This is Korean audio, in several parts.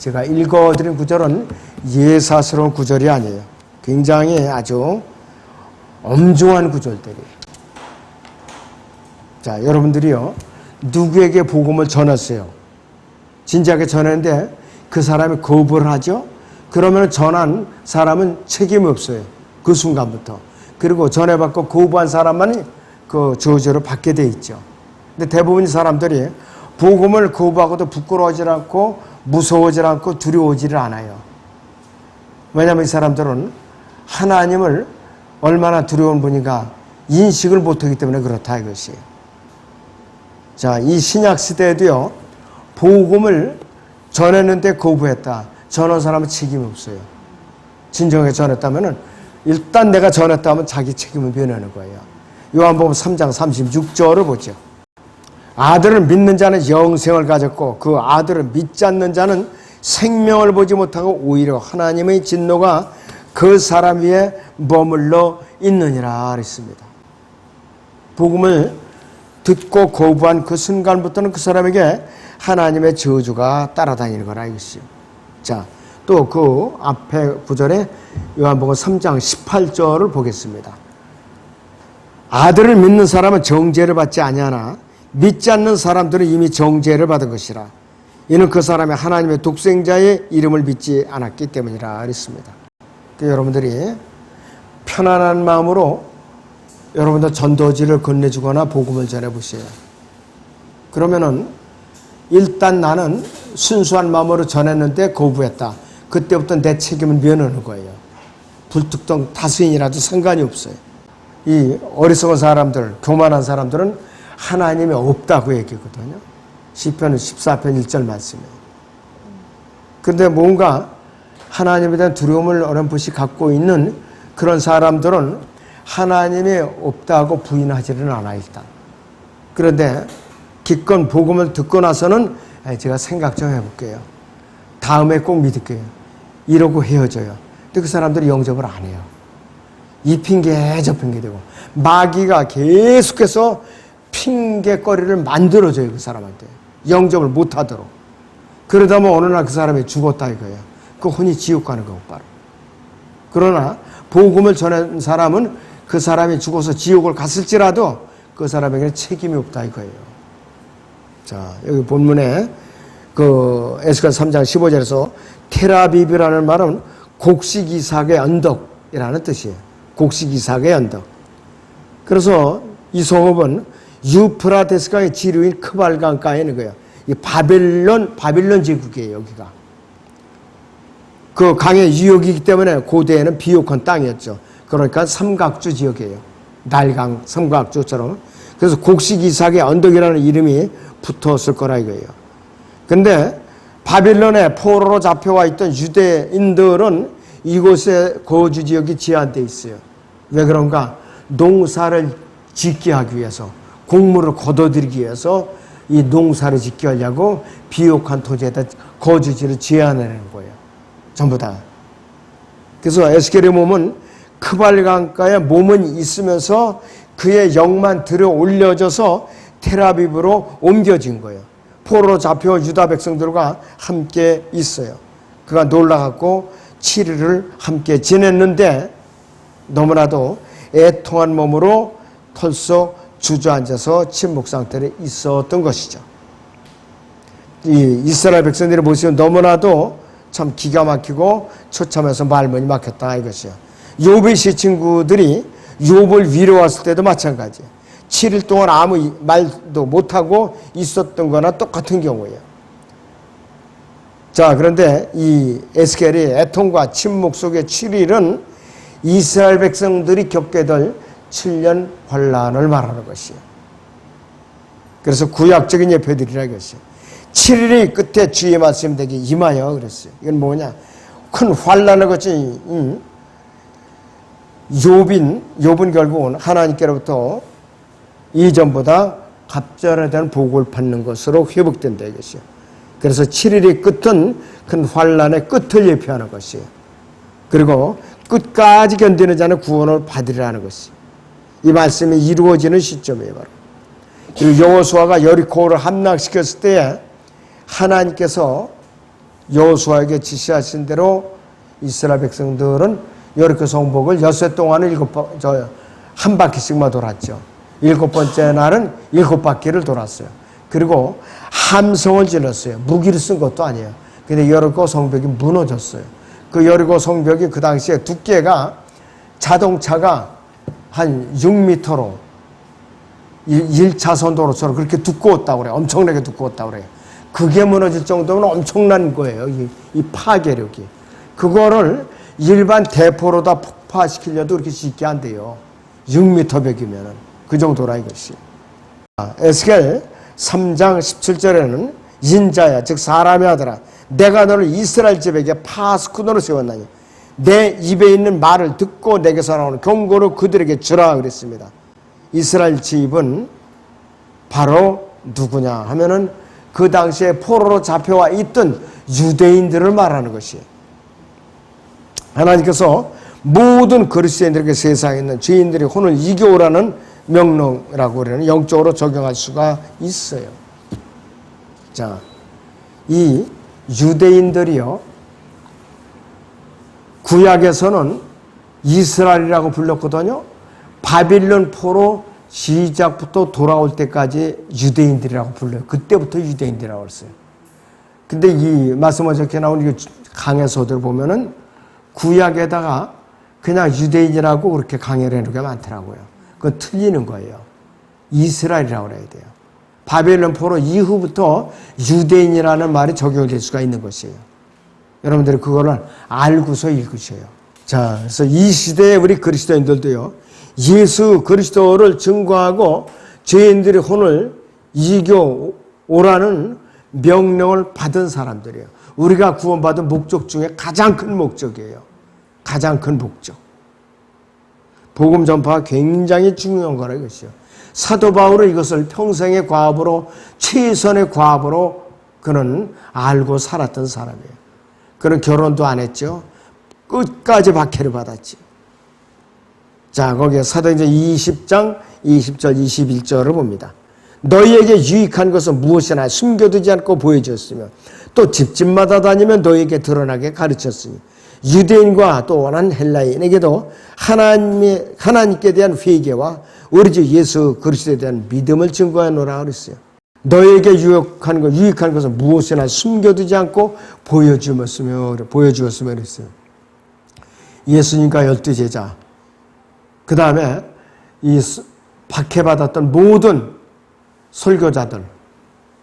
제가 읽어드린 구절은 예사스러운 구절이 아니에요. 굉장히 아주 엄중한 구절들이에요. 자, 여러분들이요, 누구에게 복음을 전했어요? 진지하게 전했는데 그 사람이 거부를 하죠? 그러면 전한 사람은 책임이 없어요. 그 순간부터. 그리고 전해받고 거부한 사람만이 그 저주를 받게 돼 있죠. 근데 대부분 사람들이 복음을 거부하고도 부끄러워하지 않고 무서워하지 않고 두려워하지를 않아요. 왜냐하면 이 사람들은 하나님을 얼마나 두려운 분인가 인식을 못하기 때문에 그렇다 이것이에요. 자, 이 신약 시대에도요, 복음을 전했는데 거부했다. 전한 사람은 책임이 없어요. 진정하게 전했다면은 일단 내가 전했다면 자기 책임을 면하는 거예요. 요한복음 3장 36절을 보죠. 아들을 믿는 자는 영생을 가졌고 그 아들을 믿지 않는 자는 생명을 보지 못하고 오히려 하나님의 진노가 그 사람 위에 머물러 있느니라 그랬습니다. 복음을 듣고 거부한 그 순간부터는 그 사람에게 하나님의 저주가 따라다니는 거라 이것이요. 자, 또 그 앞에 구절에 요한복음 3장 18절을 보겠습니다. 아들을 믿는 사람은 정죄를 받지 아니하나 믿지 않는 사람들은 이미 정죄를 받은 것이라. 이는 그 사람이 하나님의 독생자의 이름을 믿지 않았기 때문이라 그랬습니다. 여러분들이 편안한 마음으로 여러분들 전도지를 건네주거나 복음을 전해보세요. 그러면은 일단 나는 순수한 마음으로 전했는데 거부했다. 그때부터 내 책임을 면하는 거예요. 불특정 다수인이라도 상관이 없어요. 이 어리석은 사람들, 교만한 사람들은 하나님이 없다고 얘기하거든요. 시편 14편 1절 말씀이에요. 그런데 뭔가 하나님에 대한 두려움을 어렴풋이 갖고 있는 그런 사람들은 하나님이 없다고 부인하지는 않아 일단. 그런데 기껏 복음을 듣고 나서는 제가 생각 좀 해볼게요. 다음에 꼭 믿을게요. 이러고 헤어져요. 근데 그 사람들이 영접을 안 해요. 이 핑계 저 핑계 되고 마귀가 계속해서 핑계거리를 만들어줘요. 그 사람한테. 영접을 못하도록. 그러다 보면 어느 날 그 사람이 죽었다 이거예요. 그 혼이 지옥 가는 거고 바로. 그러나 복음을 전한 사람은 그 사람이 죽어서 지옥을 갔을지라도 그 사람에게는 책임이 없다 이거예요. 자, 여기 본문에 그 에스겔 3장 15절에서 테라비브라는 말은 곡식 이삭의 언덕이라는 뜻이에요. 곡식 이삭의 언덕. 그래서 이 성읍은 유프라테스강의 지류인 크발강가에 있는 거예요. 이 바빌론 제국이에요, 여기가. 그 강의 유역이기 때문에 고대에는 비옥한 땅이었죠. 그러니까 삼각주 지역이에요. 날강, 삼각주처럼. 그래서 곡식 이삭의 언덕이라는 이름이 붙었을 거라 이거예요. 근데 바빌론에 포로로 잡혀와 있던 유대인들은 이곳에 거주 지역이 제한되어 있어요. 왜 그런가? 농사를 짓게 하기 위해서, 곡물을 거둬들이기 위해서 이 농사를 짓게 하려고 비옥한 토지에다 거주지를 제한하는 거예요. 전부 다. 그래서 에스겔의 몸은 크발강가에 몸은 있으면서 그의 영만 들어 올려져서 텔아비브로 옮겨진 거예요. 포로로 잡혀온 유다 백성들과 함께 있어요. 그가 놀라갖고 7일을 함께 지냈는데 너무나도 애통한 몸으로 털썩 주저앉아서 침묵 상태에 있었던 것이죠. 이 이스라엘 백성들의 모습은 너무나도 참 기가 막히고 처참해서 말문이 막혔다 이것이요. 욥의 시 친구들이 욥을 위로했을 때도 마찬가지예요. 7일 동안 아무 말도 못하고 있었던 거나 똑같은 경우예요. 자, 그런데 이 에스겔이 애통과 침묵 속의 7일은 이스라엘 백성들이 겪게 될 7년 환란을 말하는 것이에요. 그래서 구약적인 예표들이라 이것이에요. 7일의 끝에 주의 말씀 되게 임하여 그랬어요. 이건 뭐냐? 큰 환란을 거친 욥은 결국은 하나님께로부터 이전보다 갑절에 대한 복을 받는 것으로 회복된다 이것이요. 그래서 7일의 끝은 큰 환란의 끝을 예표하는 것이에요. 그리고 끝까지 견디는 자는 구원을 받으리라는 것이 이 말씀이 이루어지는 시점이에요. 바로. 그리고 여호수아가 여리고를 함락시켰을 때 하나님께서 여호수아에게 지시하신 대로 이스라엘 백성들은 여리고 성벽을 엿새 동안은 한 바퀴씩만 돌았죠. 7번째 날은 7바퀴를 돌았어요. 그리고 함성을 질렀어요. 무기를 쓴 것도 아니에요. 근데 여리고 성벽이 무너졌어요. 그 여리고 성벽이 그 당시에 두께가 자동차가 한 6m로 1차선 도로처럼 그렇게 두꺼웠다고 그래요. 엄청나게 두꺼웠다고 그래요. 그게 무너질 정도면 엄청난 거예요. 이 파괴력이. 그거를 일반 대포로 다 폭파시키려도 그렇게 쉽게 안 돼요. 6m 벽이면은. 그 정도라 이것이. 에스겔 3장 17절에는 인자야, 즉 사람의 아들아, 내가 너를 이스라엘 집에게 파수꾼으로 세웠나니 내 입에 있는 말을 듣고 내게서 나오는 경고를 그들에게 주라 그랬습니다. 이스라엘 집은 바로 누구냐 하면은 그 당시에 포로로 잡혀와 있던 유대인들을 말하는 것이에요. 하나님께서 모든 그리스도인들에게 세상에 있는 죄인들의 혼을 이겨오라는 명령이라고 그러는 영적으로 적용할 수가 있어요. 자, 이 유대인들이요, 구약에서는 이스라엘이라고 불렀거든요. 바빌론 포로 시작부터 돌아올 때까지 유대인들이라고 불러요. 그때부터 유대인들이라고 했어요. 근데 이 말씀에 적혀 나온 이 강해서들 보면은 구약에다가 그냥 유대인이라고 그렇게 강해를 해놓은 게 많더라고요. 그건 틀리는 거예요. 이스라엘이라고 그래야 돼요. 바벨론 포로 이후부터 유대인이라는 말이 적용될 수가 있는 것이에요. 여러분들이 그거를 알고서 읽으셔요. 자, 그래서 이 시대에 우리 그리스도인들도요, 예수 그리스도를 증거하고 죄인들의 혼을 이겨 오라는 명령을 받은 사람들이에요. 우리가 구원받은 목적 중에 가장 큰 목적이에요. 가장 큰 목적. 복음 전파가 굉장히 중요한 거라 이것이요. 사도 바울은 이것을 평생의 과업으로, 최선의 과업으로 그는 알고 살았던 사람이에요. 그는 결혼도 안 했죠. 끝까지 박해를 받았지. 자, 거기에 사도행전 20장 20절 21절을 봅니다. 너희에게 유익한 것은 무엇이나 숨겨두지 않고 보여주었으며 또 집집마다 다니며 너희에게 드러나게 가르쳤으니 유대인과 또 원한 헬라인에게도 하나님께 대한 회개와 우리 주 예수 그리스도에 대한 믿음을 증거하노라 그랬어요. 너희에게 유익한 것은 무엇이나 숨겨두지 않고 보여주었으며 그랬어요. 예수님과 12제자, 그 다음에 이 박해받았던 모든 설교자들,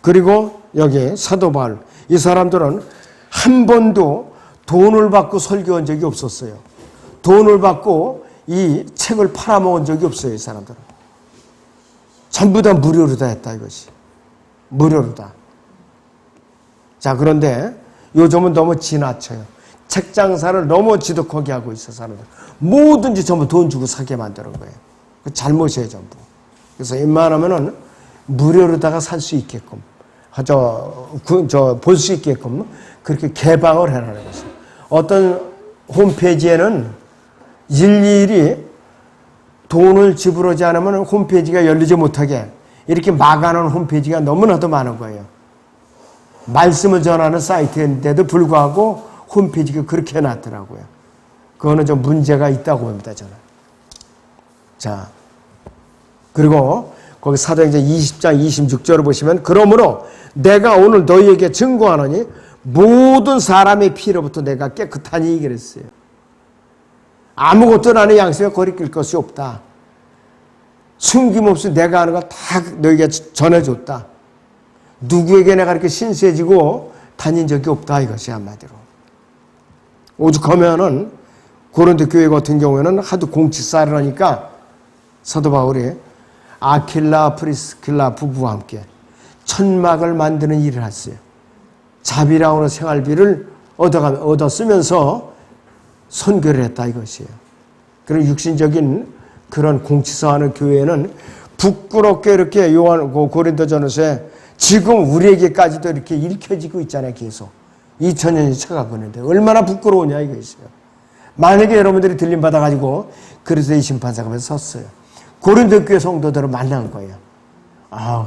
그리고 여기 사도 바울, 이 사람들은 한 번도 돈을 받고 설교한 적이 없었어요. 돈을 받고 이 책을 팔아먹은 적이 없어요. 이 사람들은. 전부 다 무료로 다 했다 이것이. 무료로 다. 자, 그런데 요즘은 너무 지나쳐요. 책 장사를 너무 지독하게 하고 있어 사람들. 뭐든지 전부 돈 주고 사게 만드는 거예요. 그 잘못이에요 전부. 그래서 웬만하면은 무료로다가 살 수 있게끔, 볼 수 있게끔 그렇게 개방을 해라는 것이에요. 어떤 홈페이지에는 일일이 돈을 지불하지 않으면 홈페이지가 열리지 못하게 이렇게 막아놓은 홈페이지가 너무나도 많은 거예요. 말씀을 전하는 사이트인데도 불구하고 홈페이지가 그렇게 해놨더라고요. 그거는 좀 문제가 있다고 봅니다, 저는. 자, 그리고 거기 사도행전 20장 26절을 보시면 그러므로 내가 오늘 너희에게 증거하노니 모든 사람의 피로부터 내가 깨끗하니 그랬어요. 아무것도 나는 양심에 거리낄 것이 없다. 숨김없이 내가 하는 거 다 너희에게 전해줬다. 누구에게 내가 이렇게 신세지고 다닌 적이 없다 이것이 한마디로. 오죽하면은 고린도 교회 같은 경우에는 하도 공치살을 하니까 사도 바울이 아킬라 프리스킬라 부부와 함께 천막을 만드는 일을 했어요. 자비랑으로 생활비를 얻어 쓰면서 선교를 했다 이것이에요. 그런 육신적인 그런 공치사하는 교회는 부끄럽게 이렇게 고린도전서에 지금 우리에게까지도 이렇게 읽혀지고 있잖아요. 계속 2000년이 쳐가고 있는데 얼마나 부끄러우냐 이것이에요. 만약에 여러분들이 들림 받아가지고 그리스도의 심판사가 섰어요. 고린도 교회 성도들을 만난 거예요.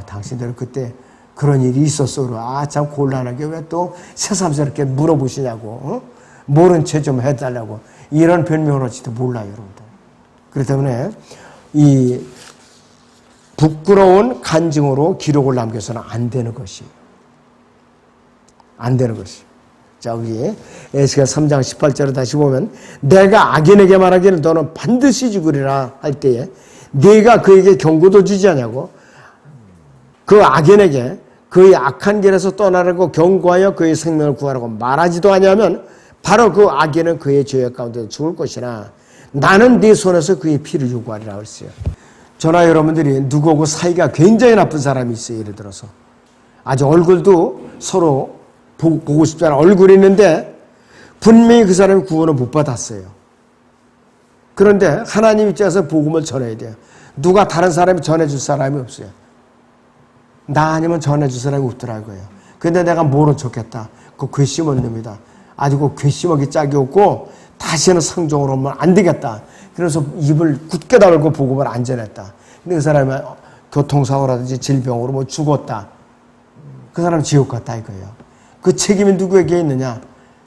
당신들은 그때 그런 일이 있었어. 참 곤란하게 왜 또 새삼스럽게 물어보시냐고. 모른 채 좀 해달라고. 이런 변명을 할지도 몰라요, 여러분들. 그렇기 때문에 이 부끄러운 간증으로 기록을 남겨서는 안 되는 것이. 안 되는 것이. 자, 여기 에스겔 3장 18절에 다시 보면 내가 악인에게 말하기를 너는 반드시 죽으리라 할 때에 네가 그에게 경고도 주지 않냐고. 그 악인에게 그의 악한 길에서 떠나라고 경고하여 그의 생명을 구하라고 말하지도 아니하면 바로 그 악인은 그의 죄악 가운데 죽을 것이나 나는 네 손에서 그의 피를 요구하리라 했어요. 저나 여러분들이 누구하고 사이가 굉장히 나쁜 사람이 있어요. 예를 들어서 아주 얼굴도 서로 보고 싶지 않은 얼굴이 있는데 분명히 그 사람이 구원을 못 받았어요. 그런데 하나님 입장에서 복음을 전해야 돼요. 누가 다른 사람이 전해줄 사람이 없어요. 나 아니면 전해줄 사람이 없더라고요. 근데 내가 모른 척했다. 그 괘씸한 놈이다. 아주 그 괘씸하기 짝이 없고 다시는 성종으로 오면 안 되겠다. 그래서 입을 굳게 다물고 복음을 안 전했다. 근데 그 사람이 교통사고라든지 질병으로 뭐 죽었다. 그 사람 지옥 갔다 이거예요. 그 책임이 누구에게 있느냐?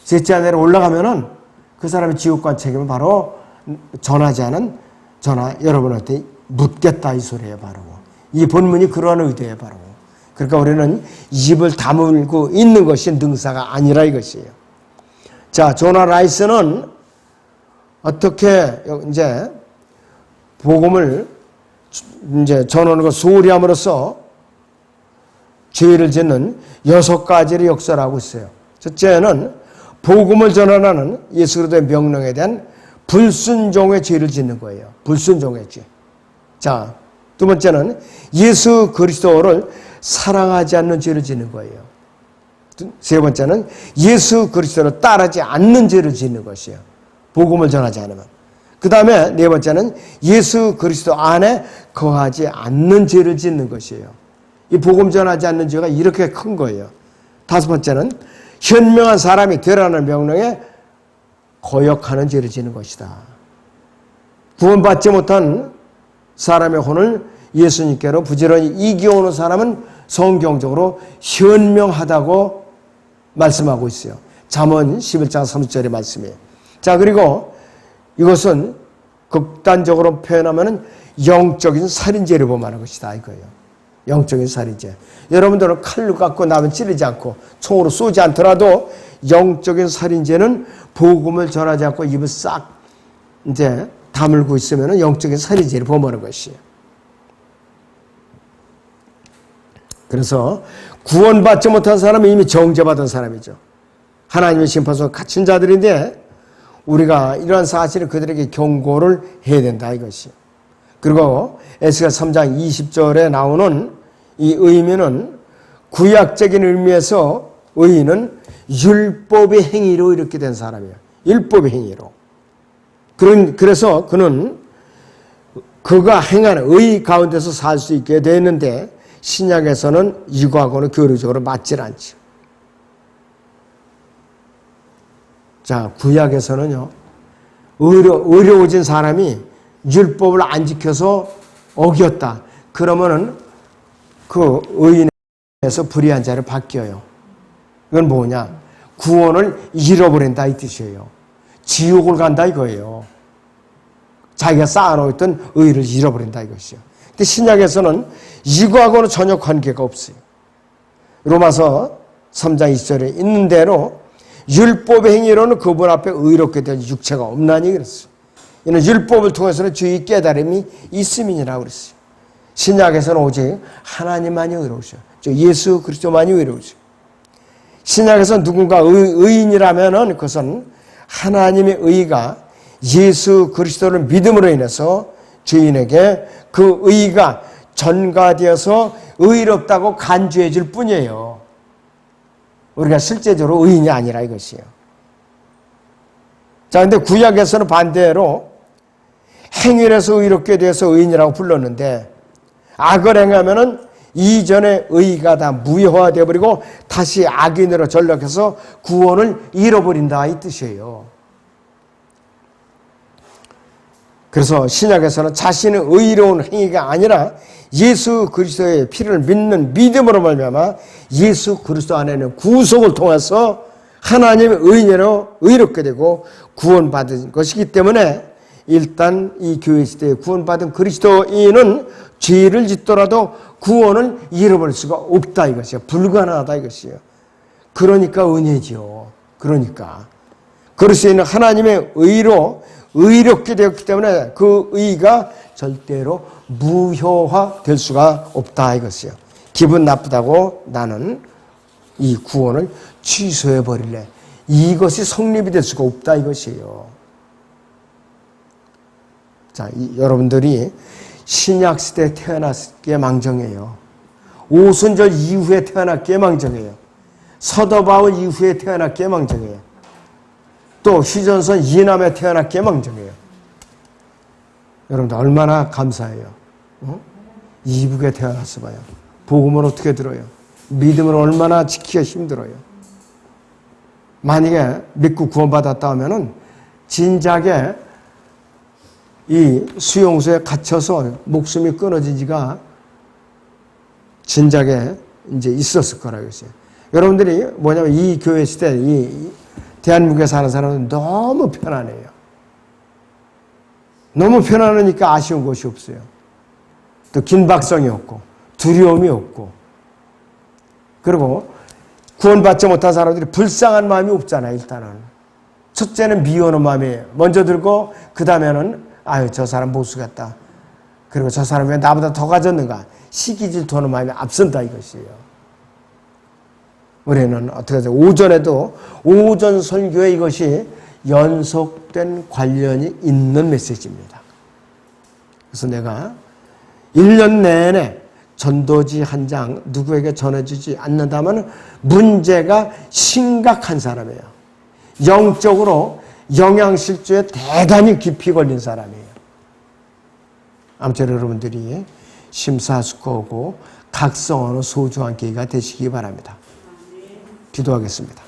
셋째 하늘에 올라가면은 그 사람의 지옥 간 책임은 바로 전하지 않은 여러분한테 묻겠다 이 소리예요. 바로 이 본문이 그러한 의도예요. 바로 그러니까 우리는 입을 다물고 있는 것이 능사가 아니라 이것이에요. 자, 조나 라이스는 어떻게 이제 복음을 이제 전하는 것 소홀히 함으로써 죄를 짓는 6가지를 역설하고 있어요. 첫째는 복음을 전하는 예수 그리스도의 명령에 대한 불순종의 죄를 짓는 거예요. 불순종의 죄. 자, 두 번째는 예수 그리스도를 사랑하지 않는 죄를 짓는 거예요. 세 번째는 예수 그리스도를 따르지 않는 죄를 짓는 것이에요. 복음을 전하지 않으면. 그 다음에 네 번째는 예수 그리스도 안에 거하지 않는 죄를 짓는 것이에요. 이 복음 전하지 않는 죄가 이렇게 큰 거예요. 다섯 번째는 현명한 사람이 되라는 명령에 거역하는 죄를 짓는 것이다. 구원받지 못한 사람의 혼을 예수님께로 부지런히 이겨오는 사람은 성경적으로 현명하다고 말씀하고 있어요. 잠언 11장 30절의 말씀이에요. 자, 그리고 이것은 극단적으로 표현하면 영적인 살인죄를 범하는 것이다 이거예요. 영적인 살인죄. 여러분들은 칼로 깎고 남은 찌르지 않고 총으로 쏘지 않더라도 영적인 살인죄는 복음을 전하지 않고 입을 싹 이제 다물고 있으면 영적인 살인죄를 범하는 것이에요. 그래서 구원받지 못한 사람은 이미 정죄받은 사람이죠. 하나님의 심판소에 갇힌 자들인데 우리가 이러한 사실을 그들에게 경고를 해야 된다 이것이. 그리고 에스겔 3장 20절에 나오는 이 의미는 구약적인 의미에서 의인은 율법의 행위로 이렇게 된 사람이에요. 율법의 행위로. 그래서 그는 그가 행하는 의 가운데서 살 수 있게 되는데 신약에서는 이거하고는 교류적으로 맞질 않죠. 자, 구약에서는요, 의로워진 사람이 율법을 안 지켜서 어겼다. 그러면은 그 의인에서 불의한 자를 바뀌어요. 이건 뭐냐? 구원을 잃어버린다 이 뜻이에요. 지옥을 간다 이거예요. 자기가 쌓아놓았던 의를 잃어버린다 이것이요. 근데 신약에서는 이거하고는 전혀 관계가 없어요. 로마서 3장 20절에 있는 대로 율법의 행위로는 그분 앞에 의롭게 된 육체가 없나니 그랬어요. 이는 율법을 통해서는 주의 깨달음이 있음이니라 그랬어요. 신약에서는 오직 하나님만이 의로우셔. 예수 그리스도만이 의로우셔. 신약에서 누군가 의인이라면은 그것은 하나님의 의가 예수 그리스도를 믿음으로 인해서 죄인에게 그 의가 전가되어서 의롭다고 간주해 줄 뿐이에요. 우리가 실제적으로 의인이 아니라 이것이에요. 자, 근데 구약에서는 반대로 행위를 해서 의롭게 돼서 의인이라고 불렀는데 악을 행하면은 이전의 의가 다 무효화되어 버리고 다시 악인으로 전락해서 구원을 잃어버린다 이 뜻이에요. 그래서 신약에서는 자신의 의로운 행위가 아니라 예수 그리스도의 피를 믿는 믿음으로 말미암아 예수 그리스도 안에는 구속을 통해서 하나님의 의인으로 의롭게 되고 구원받은 것이기 때문에 일단 이 교회 시대에 구원받은 그리스도인은 죄를 짓더라도 구원을 잃어버릴 수가 없다 이것이요. 불가능하다 이것이요. 그러니까 은혜지요. 그러니까 그리스도인은 하나님의 의로 의롭게 되었기 때문에 그 의가 절대로 무효화 될 수가 없다 이것이요. 기분 나쁘다고 나는 이 구원을 취소해 버릴래. 이것이 성립이 될 수가 없다 이것이에요. 자, 여러분들이 신약 시대에 태어났기에 망정해요. 오순절 이후에 태어났기에 망정해요. 사도 바울 이후에 태어났기에 망정해요. 또 휴전선 이남에 태어났기에 망정해요. 여러분들 얼마나 감사해요. 이북에 태어났어 봐요. 복음을 어떻게 들어요? 믿음을 얼마나 지키기가 힘들어요. 만약에 믿고 구원받았다 하면은 진작에 이 수용소에 갇혀서 목숨이 끊어진 지가 진작에 이제 있었을 거라고 했어요. 여러분들이 뭐냐면 이 교회 시대, 이 대한민국에 사는 사람은 너무 편안해요. 너무 편안하니까 아쉬운 것이 없어요. 또 긴박성이 없고 두려움이 없고 그리고 구원받지 못한 사람들이 불쌍한 마음이 없잖아요. 일단은 첫째는 미워하는 마음이 먼저 들고 그 다음에는 아유 저 사람 못 쓰겠다. 그리고 저 사람이 왜 나보다 더 가졌는가. 시기 질투하는 마음이 앞선다 이것이에요. 우리는 어떻게 하죠? 오전에도 오전 설교에 이것이 연속된 관련이 있는 메시지입니다. 그래서 내가 1년 내내 전도지 한 장 누구에게 전해주지 않는다면 문제가 심각한 사람이에요. 영적으로 영양실조에 대단히 깊이 걸린 사람이에요. 아무쪼록 여러분들이 심사숙고하고 각성하는 소중한 계기가 되시기 바랍니다. 기도하겠습니다.